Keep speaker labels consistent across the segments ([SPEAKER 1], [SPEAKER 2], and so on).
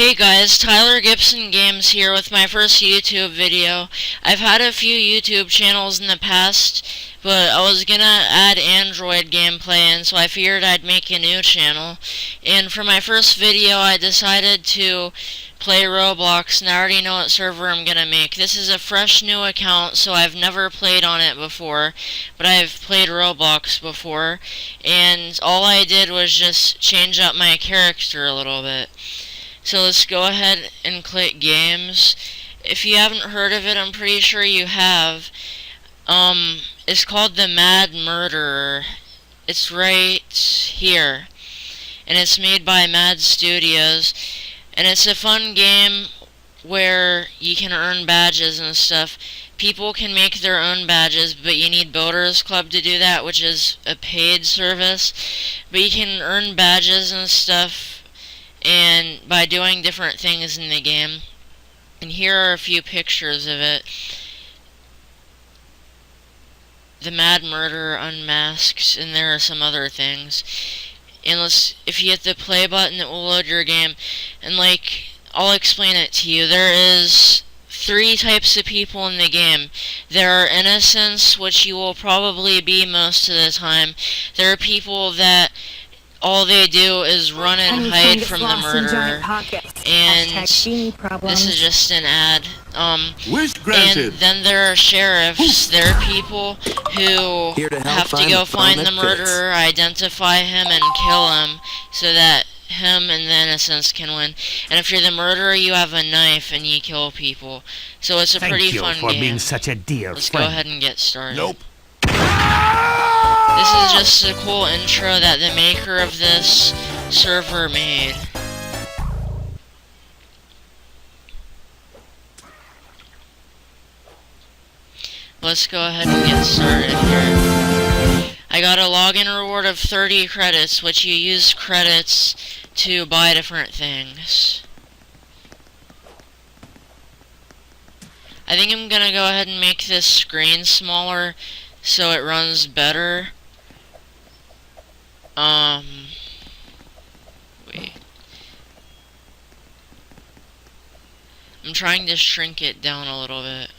[SPEAKER 1] Hey guys, TylerGibsonGames here with my first YouTube video. I've had a few YouTube channels in the past, but I was gonna add Android gameplay in, so I figured I'd make a new channel. And for my first video, I decided to play Roblox, and I already know what server I'm gonna make. This is a fresh new account, so I've never played on it before, but I've played Roblox before, and all I did was just change up my character a little bit. So let's go ahead and click games. If you haven't heard of it, I'm pretty sure you have. It's called the Mad Murderer. It's right here. And it's made by Mad Studios. And it's a fun game where you can earn badges and stuff. People can make their own badges, but you need Builders Club to do that, which is a paid service. But you can earn badges and stuff and by doing different things in the game. And here are a few pictures of it. The Mad Murderer unmasked, and there are some other things. And if you hit the play button, it will load your game. And I'll explain it to you. There is 3 types of people in the game. There are innocents, which you will probably be most of the time. There are people that all they do is run and hide from the murderer, and this is just an ad. And then there are sheriffs. There are people who have to go find the murderer, identify him, and kill him so that him and the innocents can win. And if you're the murderer, you have a knife and you kill people. So it's a pretty fun game.
[SPEAKER 2] Thank you for being such a dear
[SPEAKER 1] Let's
[SPEAKER 2] friend.
[SPEAKER 1] go ahead and get started.
[SPEAKER 2] Nope.
[SPEAKER 1] This is just a cool intro that the maker of this server made. Let's go ahead and get started here. I got a login reward of 30 credits, which you use credits to buy different things. I think I'm gonna go ahead and make this screen smaller so it runs better. Wait. I'm trying to shrink it down a little bit.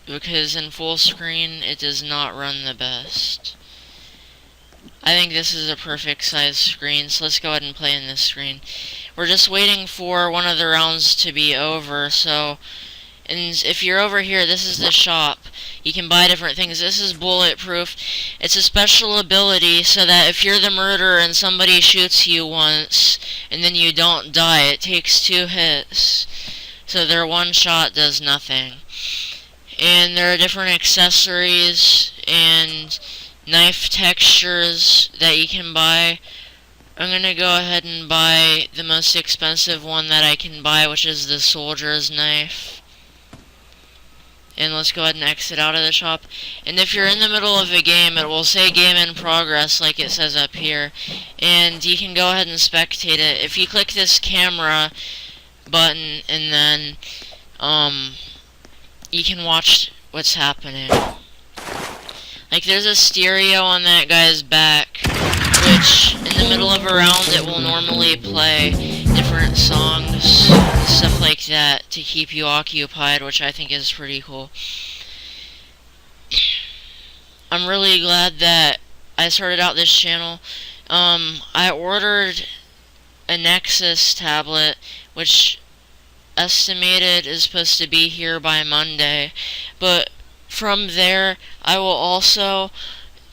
[SPEAKER 1] Because in full screen, it does not run the best. I think this is a perfect size screen, so let's go ahead and play in this screen. We're just waiting for one of the rounds to be over, so... And if you're over here, this is the shop. You can buy different things. This is bulletproof. It's a special ability so that if you're the murderer and somebody shoots you once, and then you don't die, it takes 2 hits. So their one shot does nothing. And there are different accessories and knife textures that you can buy. I'm gonna go ahead and buy the most expensive one that I can buy, which is the soldier's knife. And let's go ahead and exit out of the shop. And if you're in the middle of a game, it will say game in progress like it says up here. And you can go ahead and spectate it. If you click this camera button, and then you can watch what's happening. Like there's a stereo on that guy's back, which in the middle of a round it will normally play different songs, stuff like that, to keep you occupied, which I think is pretty cool. I'm really glad that I started out this channel. I ordered a Nexus tablet, which estimated is supposed to be here by Monday, but from there I will also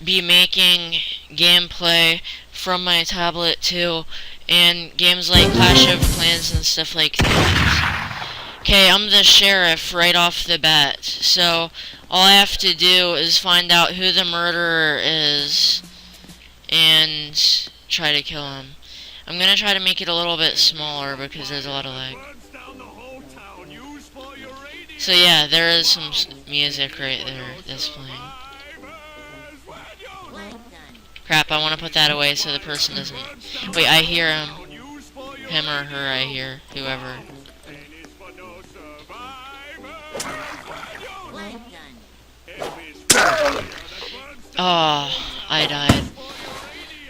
[SPEAKER 1] be making gameplay from my tablet too, and games like Clash of Clans and stuff like that. Okay, I'm the sheriff right off the bat, so all I have to do is find out who the murderer is and try to kill him. I'm gonna try to make it a little bit smaller because there's a lot of lag. So yeah, there is some music right there that's playing. Crap, I want to put that away so the person doesn't... Wait, I hear him. Him or her, I hear. Whoever. Oh, I died.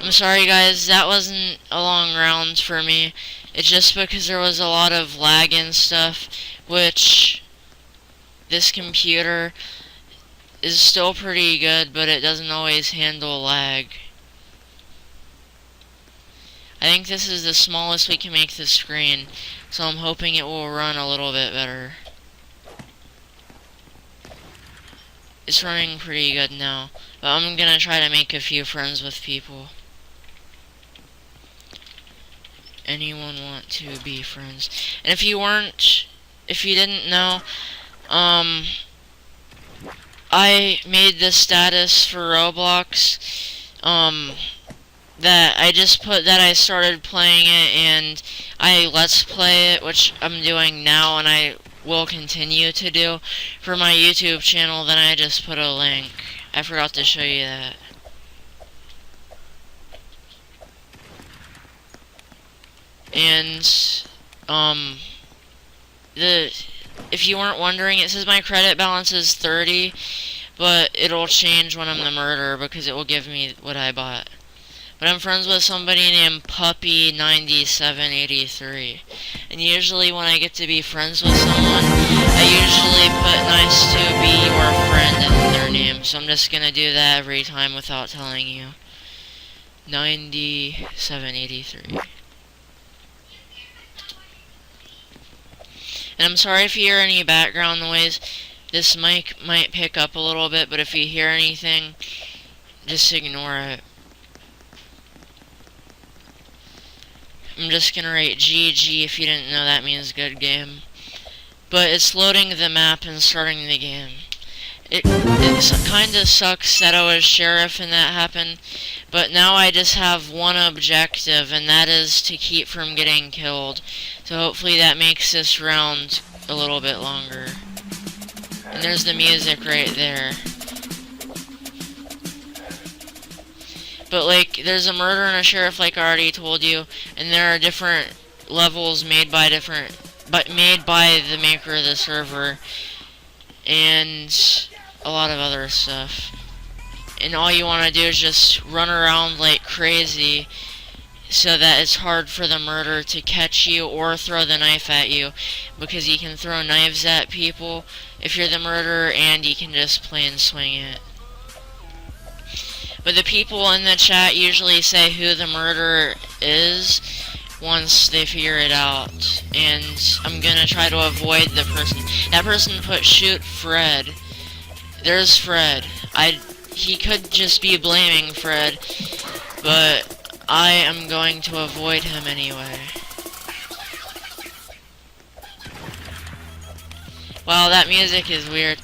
[SPEAKER 1] I'm sorry guys, that wasn't a long round for me. It's just because there was a lot of lag and stuff, which this computer is still pretty good, but it doesn't always handle lag. I think this is the smallest we can make the screen, so I'm hoping it will run a little bit better. It's running pretty good now, but I'm gonna try to make a few friends with people. Anyone want to be friends? And if you didn't know, I made this status for Roblox, that I just put that I started playing it and I let's play it, which I'm doing now and I will continue to do for my YouTube channel. Then I just put a link. I forgot to show you that. And if you weren't wondering, it says my credit balance is 30, but it'll change when I'm the murderer because it will give me what I bought. But I'm friends with somebody named Puppy9783, and usually when I get to be friends with someone, I usually put nice to be your friend in their name, so I'm just gonna do that every time without telling you. 9783. And I'm sorry if you hear any background noise. This mic might pick up a little bit, but if you hear anything, just ignore it. I'm just gonna write GG. If you didn't know, that means good game. But it's loading the map and starting the game. It kinda sucks that I was sheriff and that happened, but now I just have one objective, and that is to keep from getting killed. So hopefully that makes this round a little bit longer. And there's the music right there. But like, there's a murder and a sheriff, like I already told you, and there are different levels made by the maker of the server, and a lot of other stuff. And all you want to do is just run around like crazy, so that it's hard for the murderer to catch you or throw the knife at you, because you can throw knives at people if you're the murderer, and you can just plain swing it. But the people in the chat usually say who the murderer is once they figure it out, and I'm gonna try to avoid the person. That person put shoot Fred. There's Fred. He could just be blaming Fred, but I am going to avoid him anyway. Wow, that music is weird.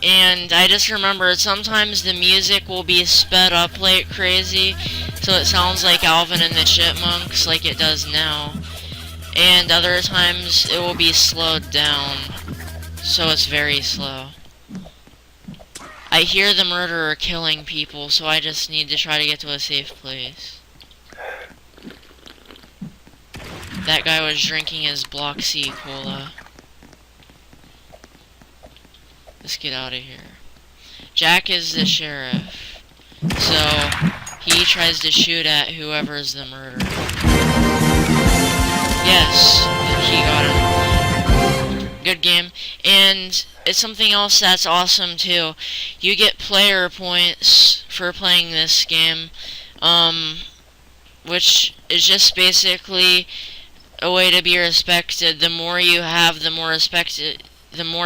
[SPEAKER 1] And I just remembered, sometimes the music will be sped up like crazy, so it sounds like Alvin and the Chipmunks, like it does now. And other times it will be slowed down, so it's very slow. I hear the murderer killing people, so I just need to try to get to a safe place. That guy was drinking his Block C cola. Let's get out of here. Jack is the sheriff, so he tries to shoot at whoever's the murderer. Yes, he got him. Good game. And it's something else that's awesome too. You get player points for playing this game, which is just basically a way to be respected. The more you have, the more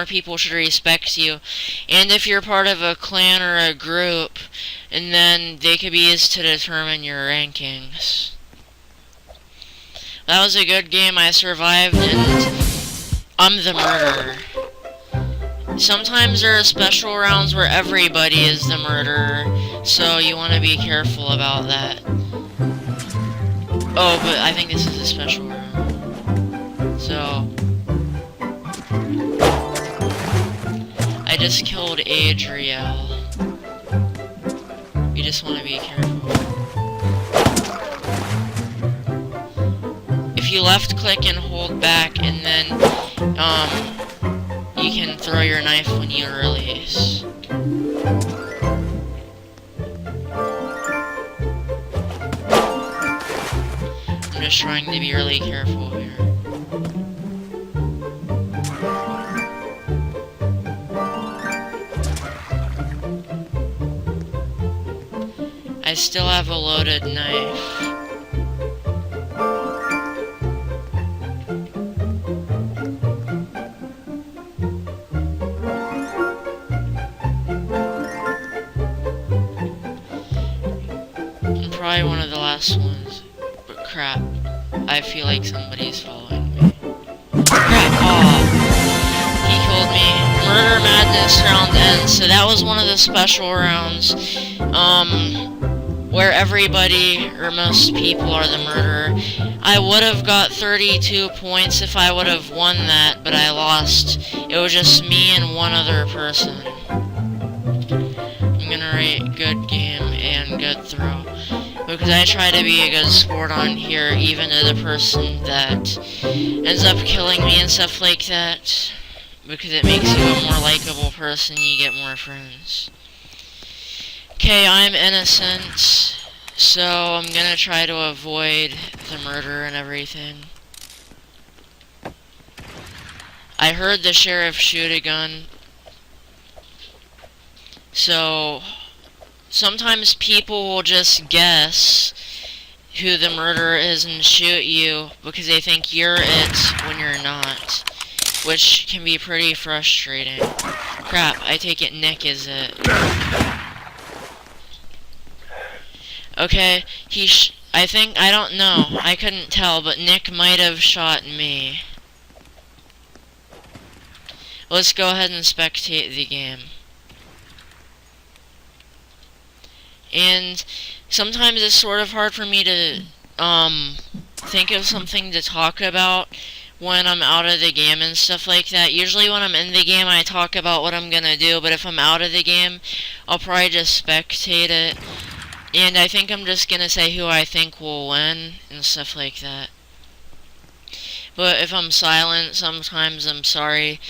[SPEAKER 1] people should respect you. And if you're part of a clan or a group, and then they could be used to determine your rankings. That was a good game. I survived, and I'm the murderer. Sometimes there are special rounds where everybody is the murderer, so you want to be careful about that. Oh, but I think this is a special round. So I just killed Adriel. You just want to be careful. If you left click and hold back, and then you can throw your knife when you release. just trying to be really careful here. I still have a loaded knife. I'm probably one of the last ones, but crap. I feel like somebody's following me. Crap, aw. He killed me. Murder Madness round ends. So that was one of the special rounds, where everybody, or most people, are the murderer. I would have got 32 points if I would have won that, but I lost. It was just me and one other person. I'm gonna rate good game and good throw, because I try to be a good sport on here, even to the person that ends up killing me and stuff like that, because it makes you a more likable person, you get more friends. Okay, I'm innocent, so I'm gonna try to avoid the murder and everything. I heard the sheriff shoot a gun, so sometimes people will just guess who the murderer is and shoot you because they think you're it when you're not, which can be pretty frustrating. Crap, I take it Nick is it. Okay, I don't know, I couldn't tell, but Nick might have shot me. Let's go ahead and spectate the game. And sometimes it's sort of hard for me to think of something to talk about when I'm out of the game and stuff like that. Usually when I'm in the game I talk about what I'm gonna do, but if I'm out of the game I'll probably just spectate it. And I think I'm just gonna say who I think will win and stuff like that. But if I'm silent sometimes, I'm sorry.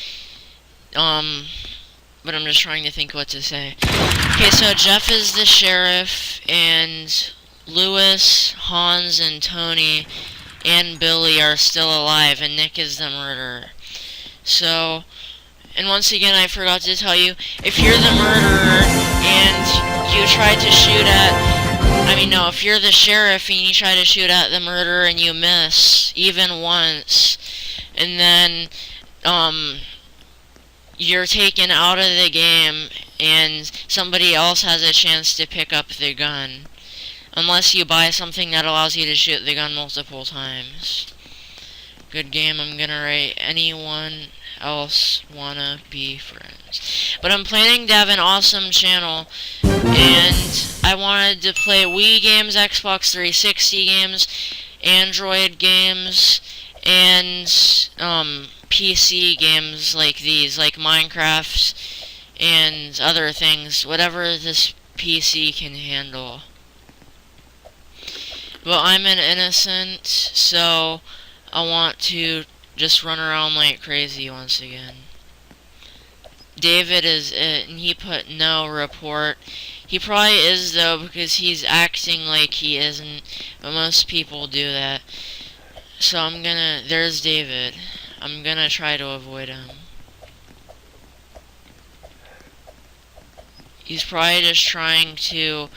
[SPEAKER 1] But I'm just trying to think what to say. Okay, so Jeff is the sheriff, and Lewis, Hans, and Tony, and Billy are still alive, and Nick is the murderer. So, and once again, I forgot to tell you, if you're the murderer, and you try to shoot at, if you're the sheriff, and you try to shoot at the murderer, and you miss, even once, and then, you're taken out of the game and somebody else has a chance to pick up the gun. Unless you buy something that allows you to shoot the gun multiple times. Good game, I'm gonna rate anyone else wanna be friends. But I'm planning to have an awesome channel, and I wanted to play Wii games, Xbox 360 games, Android games, and PC games like these, like Minecraft and other things, whatever this PC can handle. But I'm an innocent, so I want to just run around like crazy once again. David is it, and he put no report. He probably is though, because he's acting like he isn't, but most people do that. So there's David. I'm gonna try to avoid him. He's probably just trying to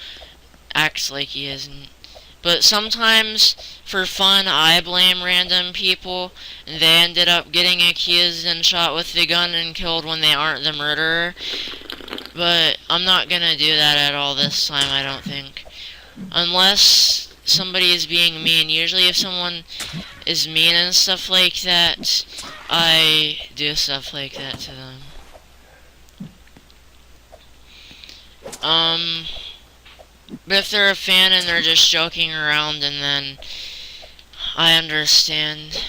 [SPEAKER 1] act like he isn't. But sometimes, for fun, I blame random people, and they ended up getting accused and shot with the gun and killed when they aren't the murderer. But I'm not gonna do that at all this time, I don't think. Unless somebody is being mean. Usually if someone is mean and stuff like that, I do stuff like that to them. But if they're a fan and they're just joking around, and then I understand.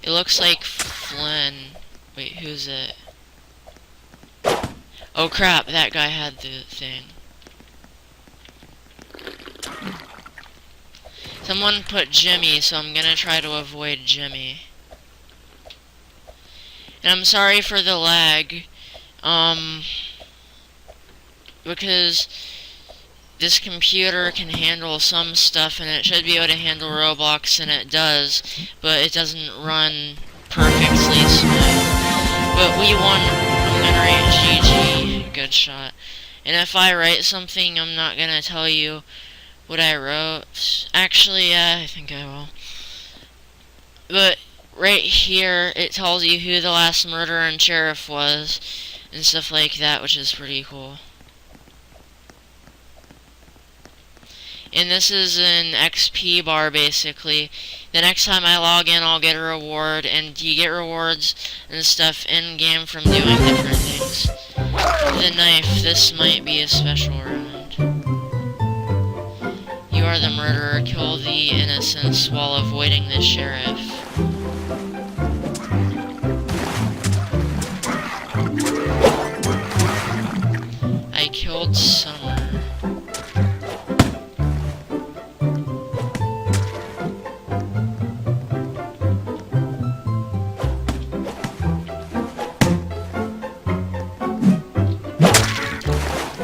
[SPEAKER 1] It looks like Flynn. Wait, who's it? Oh crap, that guy had the thing. Someone put Jimmy, so I'm gonna try to avoid Jimmy. And I'm sorry for the lag. Because this computer can handle some stuff, and it should be able to handle Roblox, and it does, but it doesn't run perfectly smooth. But we won. I'm gonna write GG. Good shot. And if I write something, I'm not gonna tell you what I wrote. Actually, yeah, I think I will. But right here, it tells you who the last murderer and sheriff was, and stuff like that, which is pretty cool. And this is an XP bar, basically. The next time I log in, I'll get a reward, and you get rewards and stuff in-game from doing different things. The knife, this might be a special round. You are the murderer, kill the innocents while avoiding the sheriff. I killed Summer.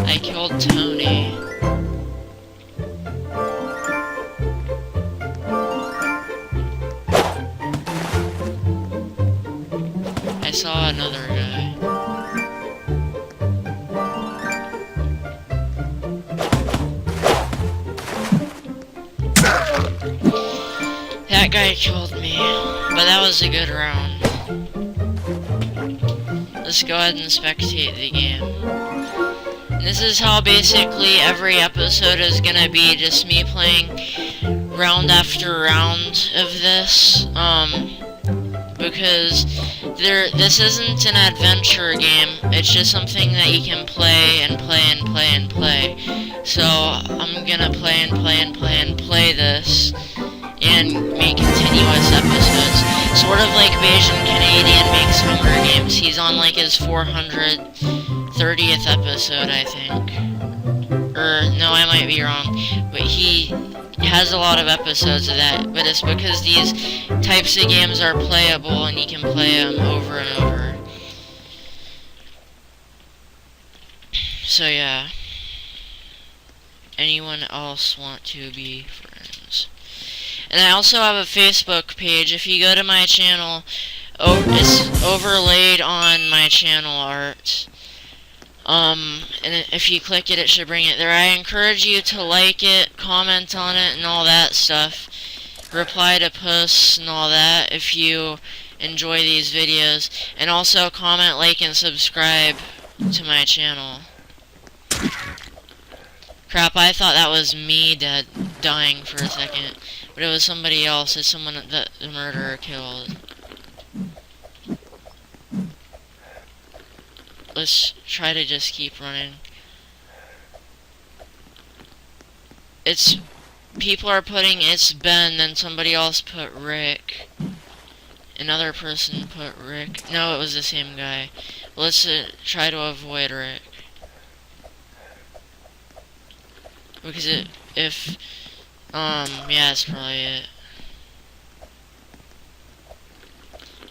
[SPEAKER 1] I killed Tony. I saw another guy. That guy killed me, but that was a good round. Let's go ahead and spectate the game. This is how basically every episode is gonna be, just me playing round after round of this, because this isn't an adventure game, it's just something that you can play and play and play and play. So I'm gonna play and play and play and play this, and make continuous episodes. Sort of like Bayesian Canadian makes Hunger Games. He's on like his 430th episode, I think. Or, no, I might be wrong. But he has a lot of episodes of that. But it's because these types of games are playable and you can play them over and over. So yeah. Anyone else want to be friends? And I also have a Facebook page. If you go to my channel, it's overlaid on my channel art. And if you click it, it should bring it there. I encourage you to like it, comment on it, and all that stuff. Reply to posts and all that if you enjoy these videos. And also comment, like, and subscribe to my channel. Crap, I thought that was me dying for a second. But it was somebody else. It's someone that the murderer killed. Let's try to just keep running. People are putting it's Ben, then somebody else put Rick. Another person put Rick. No, it was the same guy. Let's try to avoid Rick. Because yeah, that's probably it.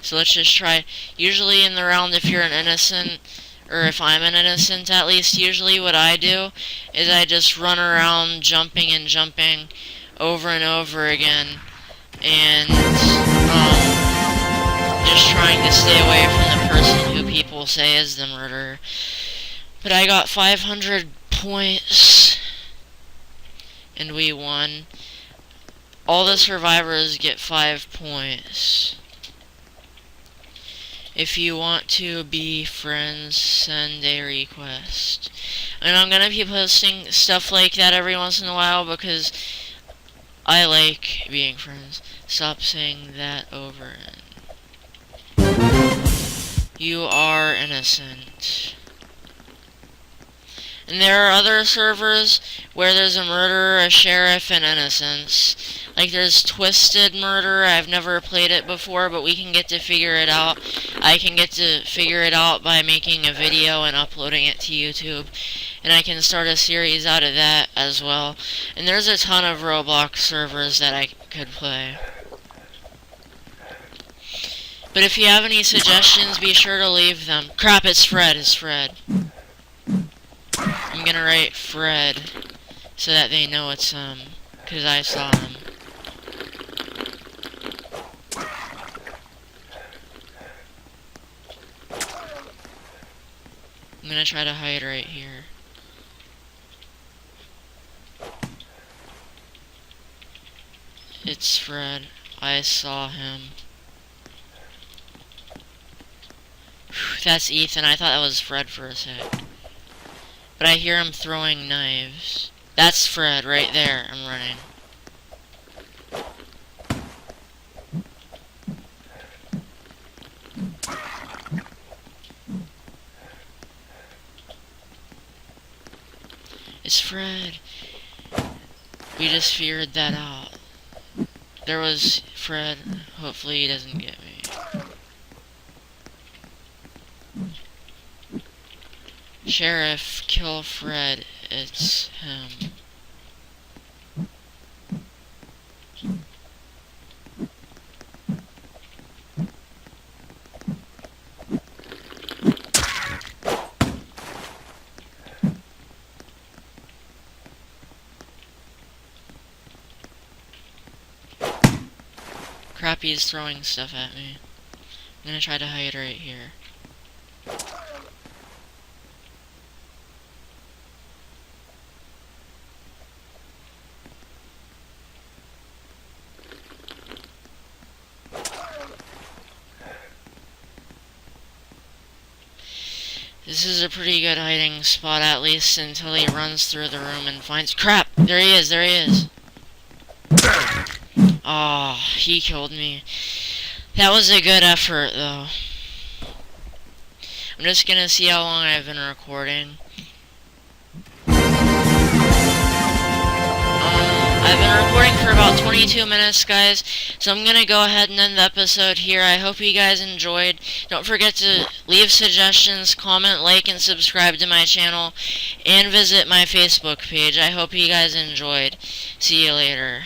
[SPEAKER 1] So let's just try. Usually in the round, if you're an innocent, or if I'm an innocent at least, usually what I do is I just run around jumping and jumping over and over again, and just trying to stay away from the person who people say is the murderer. But I got 500 points. And we won. All the survivors get 5 points. If you want to be friends, send a request. And I'm gonna be posting stuff like that every once in a while because I like being friends. Stop saying that over. You are innocent. And there are other servers where there's a murderer, a sheriff, and innocents. Like there's Twisted Murder. I've never played it before, but we can get to figure it out. I can get to figure it out by making a video and uploading it to YouTube. And I can start a series out of that as well. And there's a ton of Roblox servers that I could play. But if you have any suggestions, be sure to leave them. Crap, it's Fred. I'm gonna write Fred. so that they know it's because I saw him. I'm gonna try to hide right here. It's Fred. I saw him. Whew, that's Ethan. I thought that was Fred for a sec. But I hear him throwing knives. That's Fred right there. I'm running. It's Fred. We just figured that out. There was Fred. Hopefully he doesn't get me. Sheriff, kill Fred. It's him. Crap, he's throwing stuff at me. I'm gonna try to hide right here. This is a pretty good hiding spot, at least until he runs through the room and finds— crap! There he is, there he is! Oh, he killed me. That was a good effort, though. I'm just gonna see how long I've been recording. I've been recording for about 22 minutes, guys, so I'm gonna go ahead and end the episode here. I hope you guys enjoyed. Don't forget to leave suggestions, comment, like, and subscribe to my channel, and visit my Facebook page. I hope you guys enjoyed. See you later.